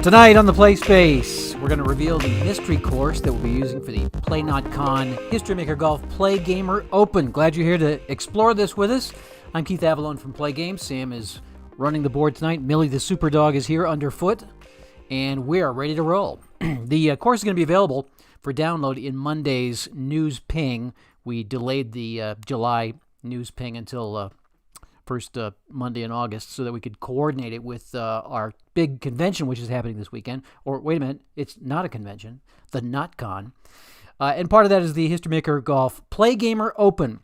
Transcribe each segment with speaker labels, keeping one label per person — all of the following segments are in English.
Speaker 1: Tonight on the Play Space, we're going to reveal the history course that we'll be using for the PLAAY-Not-Con History Maker Golf Play Gamer Open. Glad you're here to explore this with us. I'm Keith Avalone from Play Games. Sam is running the board tonight. Millie the Super Dog is here underfoot, and we are ready to roll. The course is going to be available for download in Monday's news ping. We delayed the July news ping until first Monday in August so that we could coordinate it with our big convention, which is happening this weekend. Or wait a minute, it's not a convention, the Not-Con. And part of that is the History Maker Golf Play Gamer Open,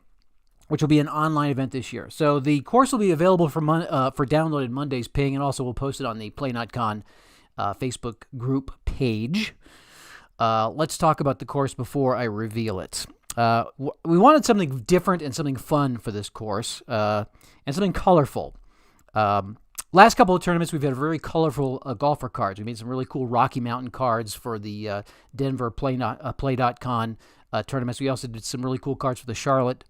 Speaker 1: which will be an online event this year. So the course will be available for download in Monday's ping, and also we'll post it on the PLAAY-Not-Con Facebook group page. Let's talk about the course before I reveal it. We wanted something different and something fun for this course, and something colorful. Last couple of tournaments, we've had very colorful golfer cards. We made some really cool Rocky Mountain cards for the Denver PLAAY-Not-Con tournaments. We also did some really cool cards for the Charlotte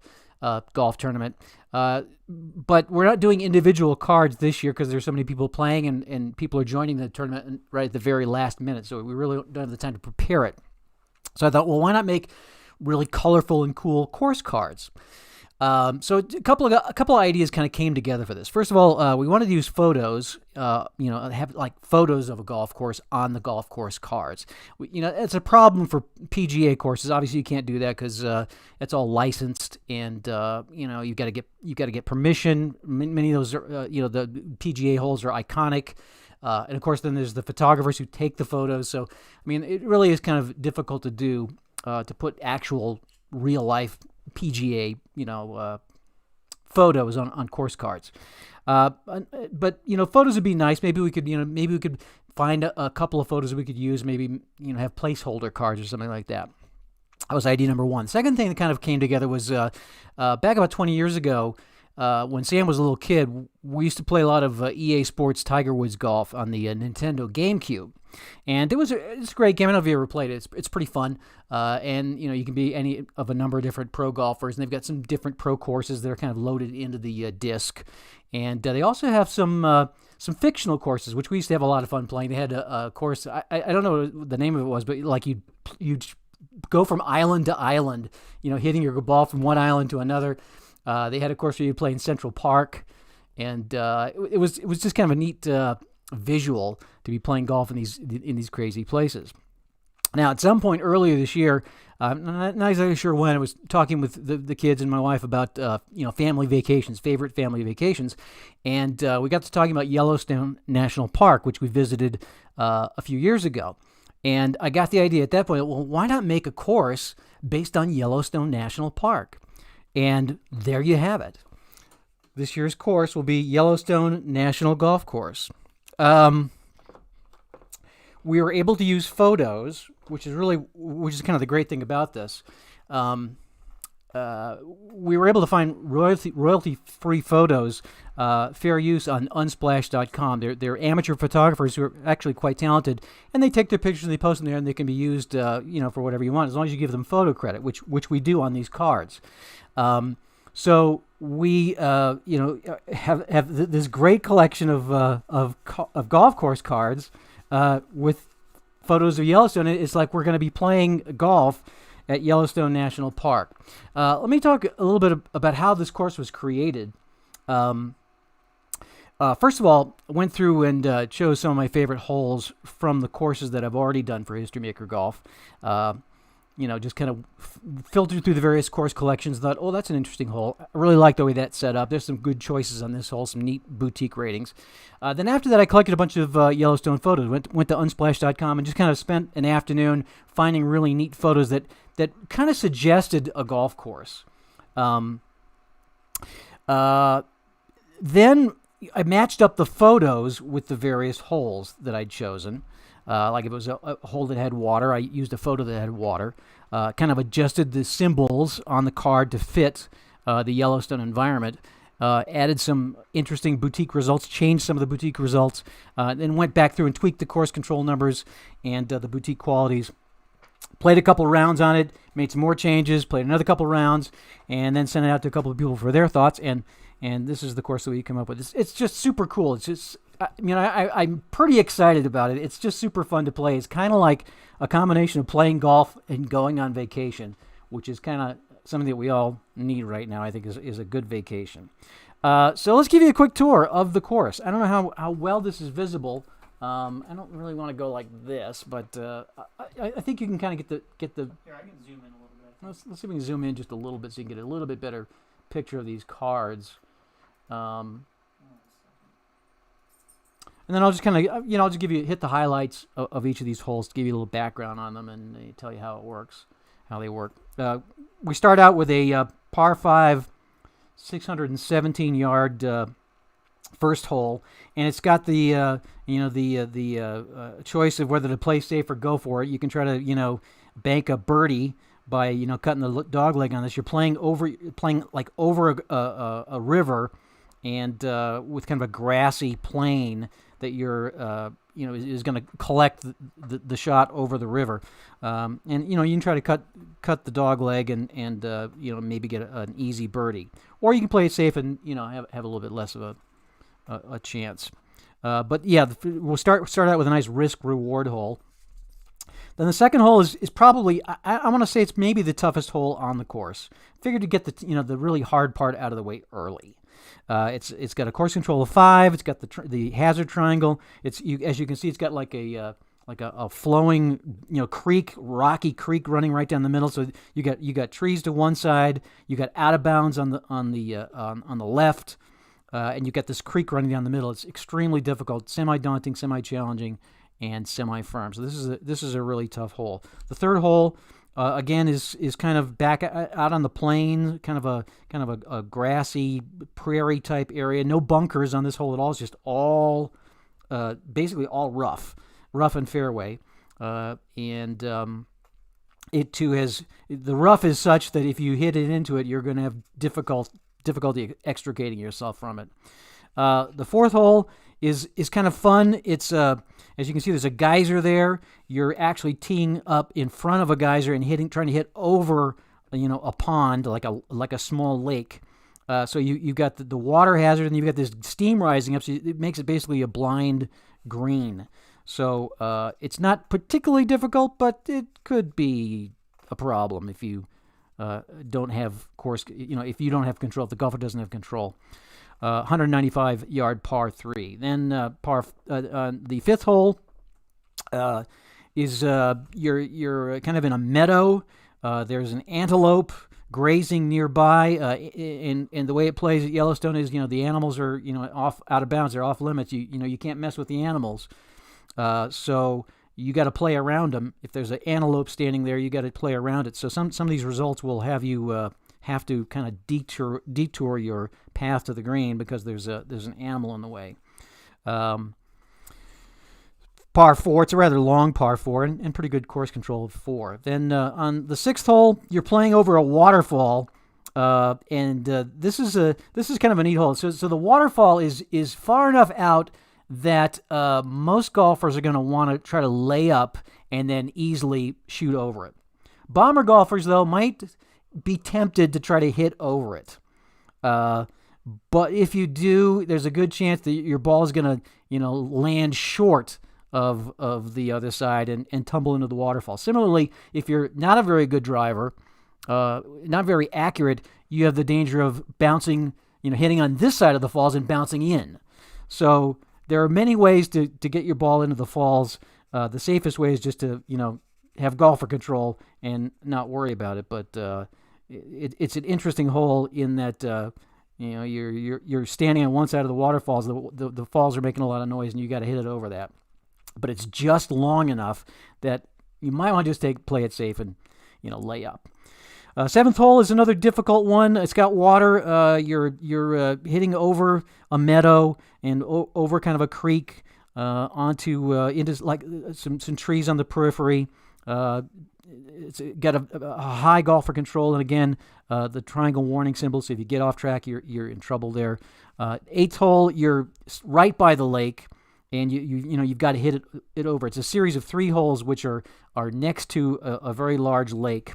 Speaker 1: golf tournament. But we're not doing individual cards this year because there's so many people playing, and people are joining the tournament right at the very last minute. So we really don't have the time to prepare it. So I thought, well, why not make really colorful and cool course cards? So a couple of ideas kind of came together for this. First of all, we wanted to use photos, have like photos of a golf course on the golf course cards. It's a problem for PGA courses. Obviously, you can't do that because it's all licensed, and you've got to get permission. Many of those are, the PGA holes are iconic. And of course, then there's the photographers who take the photos. So, it really is kind of difficult to do, to put actual real life PGA, photos on course cards. But photos would be nice. Maybe we could find a couple of photos that we could use. Maybe, have placeholder cards or something like that. That was idea number one. Second thing that kind of came together was back about 20 years ago, when Sam was a little kid, we used to play a lot of EA Sports Tiger Woods Golf on the Nintendo GameCube. And it's a great game. I don't know if you ever played it. It's pretty fun. And you can be any of a number of different pro golfers, and they've got some different pro courses that are kind of loaded into the disc. And they also have some fictional courses, which we used to have a lot of fun playing. They had a course, I don't know what the name of it was, but like you'd go from island to island, hitting your ball from one island to another. They had a course where you play in Central Park, and it was just kind of a neat visual to be playing golf in these crazy places. Now, at some point earlier this year, I'm not exactly sure when, I was talking with the kids and my wife about family vacations, favorite family vacations, and we got to talking about Yellowstone National Park, which we visited a few years ago. And I got the idea at that point, well, why not make a course based on Yellowstone National Park? And there you have it. This year's course will be Yellowstone National Golf Course. We were able to use photos, which is kind of the great thing about this. We were able to find royalty-free photos, fair use on unsplash.com. They're amateur photographers who are actually quite talented, and they take their pictures and they post them there, and they can be used, for whatever you want, as long as you give them photo credit, which we do on these cards. So we, have this great collection of golf course cards with photos of Yellowstone. It's like we're going to be playing golf at Yellowstone National Park. Let me talk a little bit about how this course was created. First of all, I went through and chose some of my favorite holes from the courses that I've already done for History Maker Golf. Just kind of filtered through the various course collections, thought, oh, that's an interesting hole. I really like the way that's set up. There's some good choices on this hole, some neat boutique ratings. Then after that, I collected a bunch of Yellowstone photos, went to unsplash.com and just kind of spent an afternoon finding really neat photos that kind of suggested a golf course. Then I matched up the photos with the various holes that I'd chosen. Like if it was a hole that had water, I used a photo that had water. Kind of adjusted the symbols on the card to fit the Yellowstone environment. Added some interesting boutique results, changed some of the boutique results, then went back through and tweaked the course control numbers and the boutique qualities. Played a couple rounds on it, made some more changes, played another couple rounds, and then sent it out to a couple of people for their thoughts. And this is the course that we come up with. It's just super cool. It's just I'm pretty excited about it. It's just super fun to play. It's kind of like a combination of playing golf and going on vacation, which is kind of something that we all need right now. I think is a good vacation. So let's give you a quick tour of the course. I don't know how well this is visible. I don't really want to go like this, but I think you can kind of get the. Here, I can zoom in a little bit. Let's see if we can zoom in just a little bit so you can get a little bit better picture of these cards. And then I'll just kind of, I'll just hit the highlights of each of these holes to give you a little background on them and tell you how it works, how they work. We start out with a par 5, 617-yard first hole, and it's got the choice of whether to play safe or go for it. You can try to bank a birdie by cutting the dog leg on this. You're playing over a river, and with kind of a grassy plain that you're is going to collect the shot over the river, and you can try to cut the dog leg and maybe get an easy birdie, or you can play it safe and have a little bit less of a chance. But yeah, we'll start out with a nice risk reward hole. Then the second hole is probably, I want to say it's maybe the toughest hole on the course. Figured to get the really hard part out of the way early. It's got a course control of 5. It's got the hazard triangle. As you can see, it's got like a flowing rocky creek running right down the middle. So you got trees to one side. You got out of bounds on the left, and you got this creek running down the middle. It's extremely difficult, semi-daunting, semi-challenging, and semi-firm. So this is a really tough hole. The third hole, again, is kind of back out on the plain, kind of a grassy prairie type area. No bunkers on this hole at all. It's just all basically all rough and fairway. And it too has the rough is such that if you hit it into it, you're going to have difficulty extricating yourself from it. The fourth hole is kind of fun. It's as you can see, there's a geyser there. You're actually teeing up in front of a geyser and trying to hit over, a pond, like a small lake. So you've got the water hazard, and you've got this steam rising up. So it makes it basically a blind green. So it's not particularly difficult, but it could be a problem if you don't have if you don't have control, if the golfer doesn't have control. 195-yard par 3. Then the fifth hole is you're kind of in a meadow. There's an antelope grazing nearby. And the way it plays at Yellowstone is the animals are out of bounds. They're off limits. You can't mess with the animals. So you got to play around them. If there's an antelope standing there, you got to play around it. So some of these results will have you have to kind of detour your path to the green because there's an animal in the way. Par 4, it's a rather long par 4 and pretty good course control of 4. Then on the sixth hole, you're playing over a waterfall, and this is kind of a neat hole. So the waterfall is far enough out that most golfers are going to want to try to lay up and then easily shoot over it. Bomber golfers, though, might be tempted to try to hit over it. But if you do, there's a good chance that your ball is going to, land short of the other side and tumble into the waterfall. Similarly, if you're not a very good driver, not very accurate, you have the danger of bouncing, hitting on this side of the falls and bouncing in. So there are many ways to get your ball into the falls. The safest way is just to, have golfer control and not worry about it. But it's an interesting hole in that you're standing on one side of the waterfalls. The falls are making a lot of noise, and you got to hit it over that. But it's just long enough that you might want to just play it safe and lay up. Seventh hole is another difficult one. It's got water. You're hitting over a meadow and over kind of a creek onto into like some trees on the periphery. It's got a high golfer control, and again, the triangle warning symbol. So if you get off track, you're in trouble there. Eighth hole, you're right by the lake, and you've got to hit it over. It's a series of 3 holes which are next to a very large lake.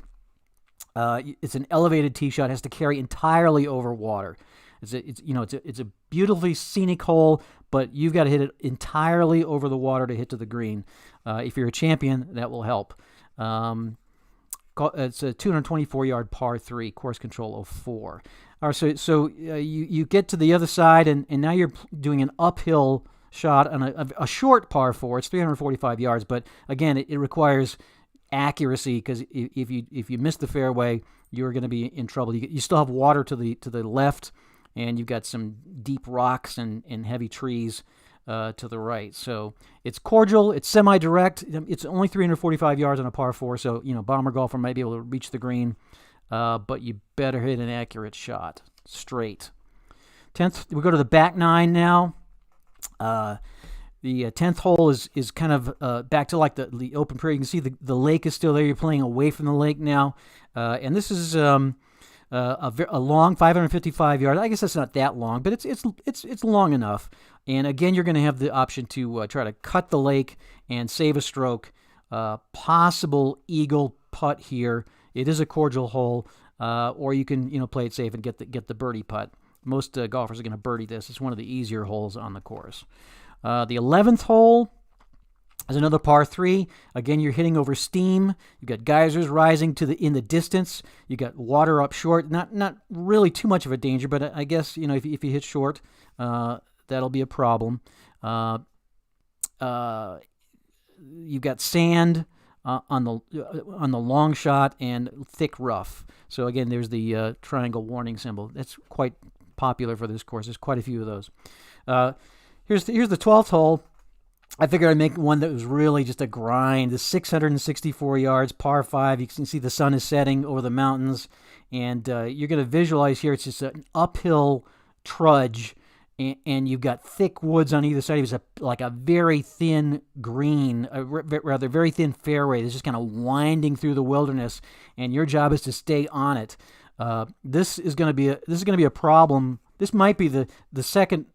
Speaker 1: It's an elevated tee shot. It has to carry entirely over water. It's a beautifully scenic hole, but you've got to hit it entirely over the water to hit to the green. If you're a champion, that will help. It's a 224-yard par 3, course control of 4. All right, so you get to the other side, and now you're doing an uphill shot on a short par 4. It's 345 yards, but again, it requires accuracy, because if you miss the fairway, you're going to be in trouble. You still have water to the left, and you've got some deep rocks and heavy trees to the right. So it's cordial, it's semi-direct. It's only 345 yards on a par 4, so bomber golfer might be able to reach the green, but you better hit an accurate shot straight. 10th, we go to the back 9 now. The 10th hole is kind of back to like the open prairie. You can see the lake is still there. You're playing away from the lake now, and this is a long 555 yards. I guess that's not that long, but it's long enough. And again, you're going to have the option to try to cut the lake and save a stroke. Possible eagle putt here. It is a cordial hole, or you can play it safe and get the birdie putt. Most golfers are going to birdie this. It's one of the easier holes on the course. The 11th hole is another par 3. Again, you're hitting over steam. You've got geysers rising in the distance. You got water up short. Not really too much of a danger, but I guess if you hit short, that'll be a problem. You've got sand on the long shot and thick rough. So again, there's the triangle warning symbol. That's quite popular for this course. There's quite a few of those. Here's the 12th hole. I figured I'd make one that was really just a grind. The 664 yards, par 5. You can see the sun is setting over the mountains, and you're going to visualize here. It's just an uphill trudge, and you've got thick woods on either side. It was like a very thin green, rather very thin fairway that's just kind of winding through the wilderness, and your job is to stay on it. This is going to be a problem. This might be the second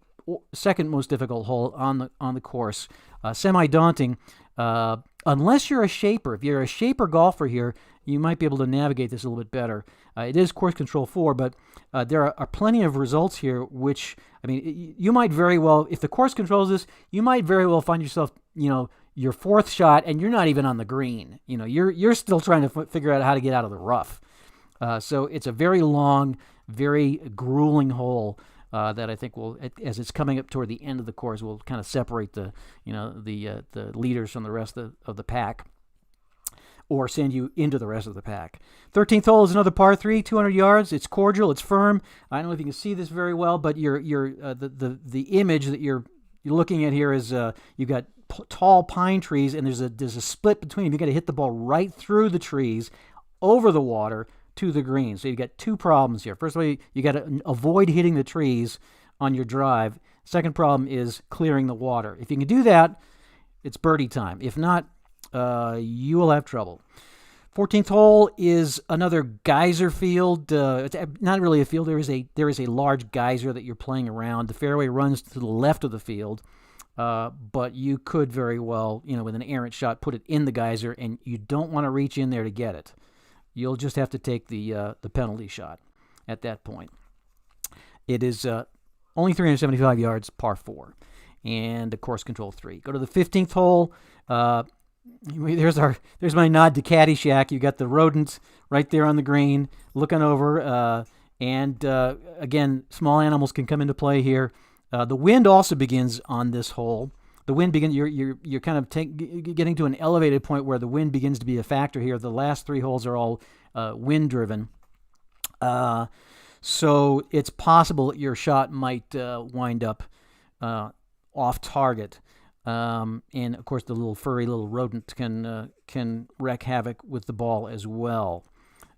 Speaker 1: most difficult hole on the course. Semi-daunting, unless you're a shaper. If you're a shaper golfer here, you might be able to navigate this a little bit better. It is course control 4, but there are plenty of results here, which, you might very well, if the course controls this, you might very well find yourself, your 4th shot, and you're not even on the green. You're still trying to figure out how to get out of the rough. So it's a very long, very grueling hole. That I think will, as it's coming up toward the end of the course, will kind of separate the leaders from the rest of the pack, or send you into the rest of the pack. 13th hole is another par 3, 200 yards. It's cordial, it's firm. I don't know if you can see this very well, but the image that you're looking at here is you've got tall pine trees, and there's a split between them. You got to hit the ball right through the trees, over the water, to the green. So you got two problems here. First of all, you got to avoid hitting the trees on your drive. Second problem is clearing the water. If you can do that, it's birdie time. If not, you will have trouble. 14th hole is another geyser field. It's not really a field. There is a large geyser that you're playing around. The fairway runs to the left of the field, but you could very well, with an errant shot, put it in the geyser, and you don't want to reach in there to get it. You'll just have to take the penalty shot at that point. It is only 375 yards, par 4, and a course control 3. Go to the 15th hole. There's my nod to Caddyshack. You got the rodent right there on the green, looking over, and again, small animals can come into play here. The wind also begins on this hole. The wind begins. You're kind of getting to an elevated point where the wind begins to be a factor here. The last 3 holes are all wind driven, so it's possible that your shot might wind up off target. And of course, the little furry little rodent can wreak havoc with the ball as well.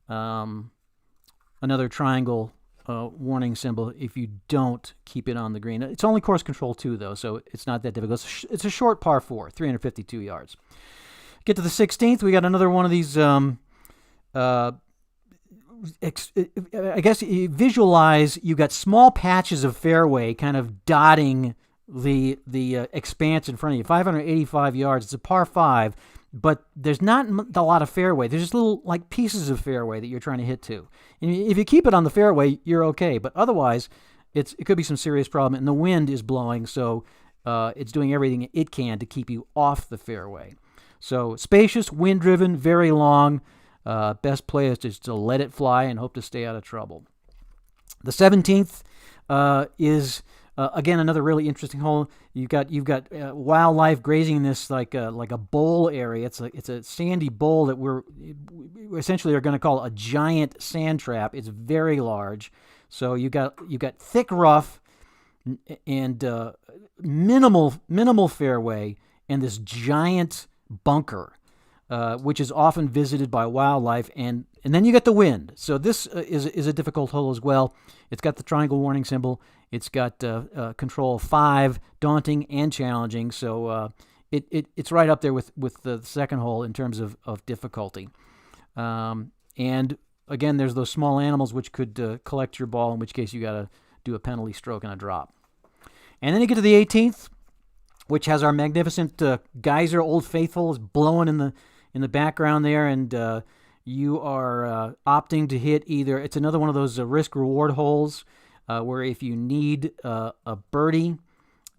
Speaker 1: Another triangle warning symbol if you don't keep it on the green. It's only course control 2, though, so it's not that difficult. It's a short par 4, 352 yards. Get to the 16th. We got another one of these. I guess you visualize you've got small patches of fairway kind of dotting the expanse in front of you. 585 yards. It's a par 5, but there's not a lot of fairway. There's just little pieces of fairway that you're trying to hit to. And if you keep it on the fairway, you're okay. But otherwise, it could be some serious problem. And the wind is blowing, so it's doing everything it can to keep you off the fairway. So spacious, wind-driven, very long. Best play is just to let it fly and hope to stay out of trouble. The 17th is again another really interesting hole. You've got wildlife grazing in this like a bowl area. It's a sandy bowl that we essentially are going to call a giant sand trap. It's very large. So you got thick rough and minimal fairway and this giant bunker, which is often visited by wildlife, and then you get the wind. So this is a difficult hole as well. It's got the triangle warning symbol. It's got control of 5, daunting and challenging. So it's right up there with the second hole in terms of difficulty. And again, there's those small animals which could collect your ball, in which case you got to do a penalty stroke and a drop. And then you get to the 18th, which has our magnificent geyser. Old Faithful is blowing in the background there, and you are opting to hit either. It's another one of those risk-reward holes where if you need a birdie,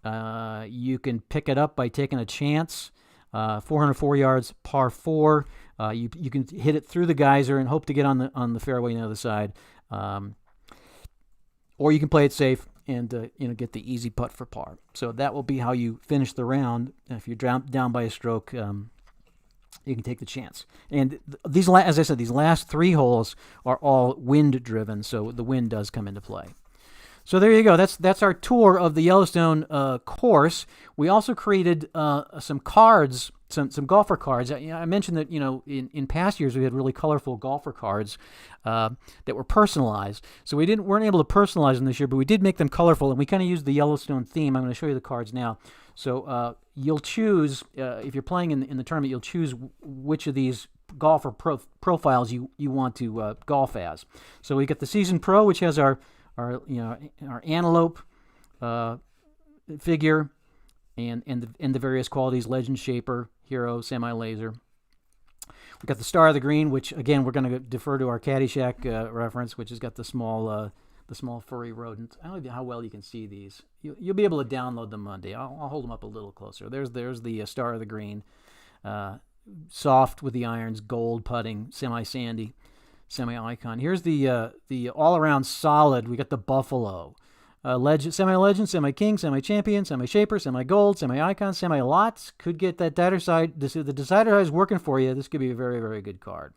Speaker 1: you can pick it up by taking a chance. 404 yards, par 4. You can hit it through the geyser and hope to get on the fairway on the other side, or you can play it safe and get the easy putt for par. So that will be how you finish the round. If you're down by a stroke, you can take the chance. And these, as I said, these last 3 holes are all wind driven, so the wind does come into play. So there you go. That's our tour of the Yellowstone course. We also created some cards, some golfer cards. I mentioned that in past years we had really colorful golfer cards that were personalized. So weren't able to personalize them this year, but we did make them colorful, and we kind of used the Yellowstone theme. I'm going to show you the cards now. So you'll choose if you're playing in the tournament, you'll choose which of these golfer profiles you want to golf as. So we got the Seasoned Pro, which has our antelope figure and the various qualities: legend, shaper, hero, semi-laser. We got the Star of the Green, which again we're going to defer to our Caddyshack reference, which has got the small furry rodent. I don't know how well you can see these. You'll be able to download them Monday. I'll hold them up a little closer. There's the Star of the Green, soft with the irons, gold putting, semi-sandy. Semi-icon. Here's the all-around solid. We got the Buffalo, semi-legend, semi-king, semi-champion, semi-shaper, semi-gold, semi-icon, semi-lots. Could get that the decider is working for you. This could be a very, very good card.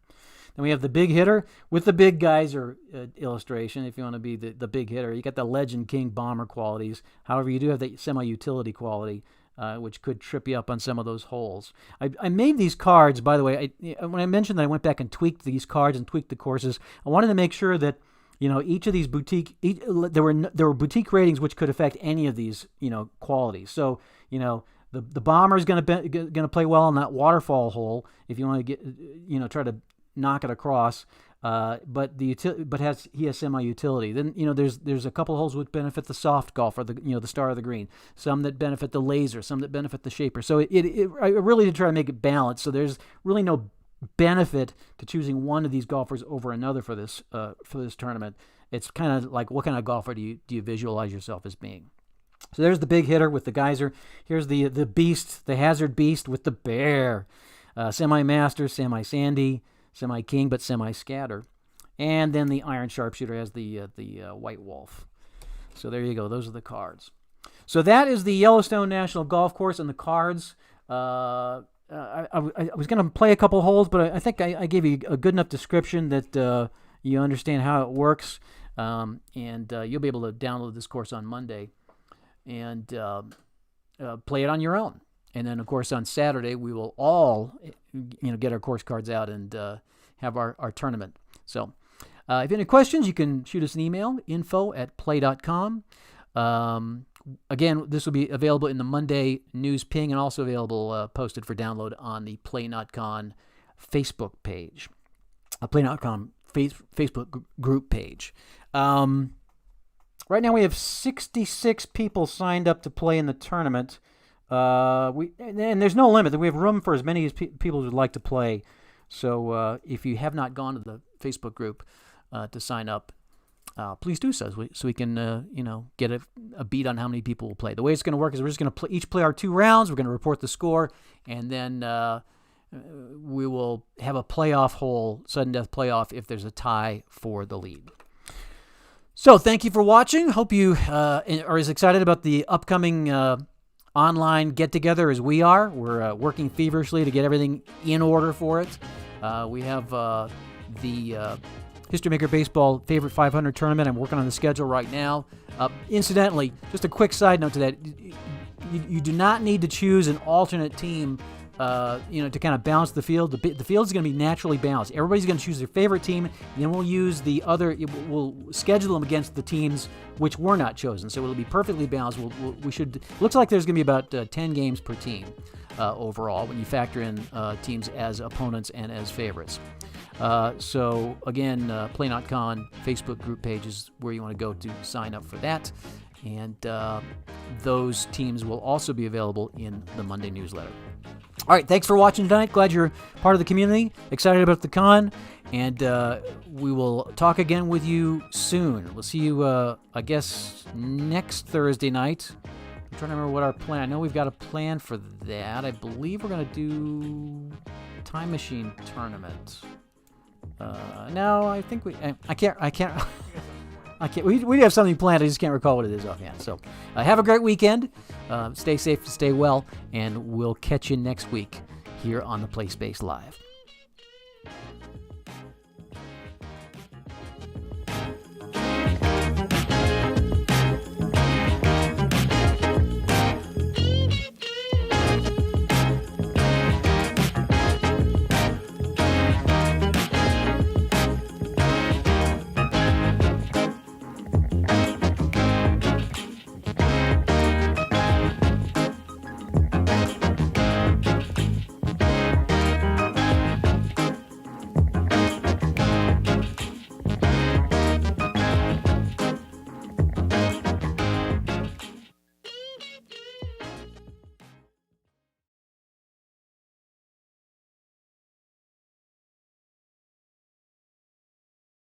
Speaker 1: Then we have the big hitter with the big geyser illustration. If you want to be the big hitter, you got the legend, king, bomber qualities. However, you do have the semi-utility quality, which could trip you up on some of those holes. I made these cards, by the way. When I mentioned that I went back and tweaked these cards and tweaked the courses, I wanted to make sure that each of these there were boutique ratings which could affect any of these qualities. So the bomber is going to play well on that waterfall hole if you want to get try to knock it across. But he has semi-utility. Then there's a couple of holes which benefit the soft golfer, the Star of the Green. Some that benefit the laser, some that benefit the shaper. So I really did try to make it balanced. So there's really no benefit to choosing one of these golfers over another for this tournament. It's kind of like, what kind of golfer do you visualize yourself as being? So there's the big hitter with the geyser. Here's the beast, the hazard beast with the bear, semi-master, semi-sandy, semi-king, but semi-scatter. And then the iron sharpshooter has the white wolf. So there you go. Those are the cards. So that is the Yellowstone National Golf Course and the cards. I was going to play a couple holes, but I think I gave you a good enough description that you understand how it works. And you'll be able to download this course on Monday and play it on your own. And then, of course, on Saturday, we will all, get our course cards out and have our tournament. So if you have any questions, you can shoot us an email, info@play.com. Again, this will be available in the Monday news ping and also available posted for download on the PLAAY-Not-Con Facebook page, PLAAY-Not-Con Facebook group page. Right now, we have 66 people signed up to play in the tournament. And there's no limit. We have room for as many as people who would like to play. So if you have not gone to the Facebook group to sign up, please do so we can get a beat on how many people will play. The way it's going to work is we're just going to each play our 2 rounds. We're going to report the score, and then we will have a playoff hole, sudden death playoff, if there's a tie for the lead. So thank you for watching. Hope you are as excited about the upcoming online get-together as we are. We're working feverishly to get everything in order for it. We have the History Maker Baseball Favorite 500 Tournament. I'm working on the schedule right now. Incidentally, just a quick side note to that, you do not need to choose an alternate team to kind of balance the field. The field is going to be naturally balanced. Everybody's going to choose their favorite team, and then we'll use we'll schedule them against the teams which were not chosen. So it'll be perfectly balanced. Looks like there's going to be about 10 games per team overall when you factor in teams as opponents and as favorites. So again, PLAAY-Not-Con Facebook group page is where you want to go to sign up for that. And those teams will also be available in the Monday newsletter. All right, thanks for watching tonight. Glad you're part of the community. Excited about the con. And we will talk again with you soon. We'll see you, I guess, next Thursday night. I'm trying to remember what our plan. I know we've got a plan for that. I believe we're going to do Time Machine Tournament. No, I think I can't. We have something planned. I just can't recall what it is offhand. So have a great weekend. Stay safe, stay well, and we'll catch you next week here on the PlaySpace Live.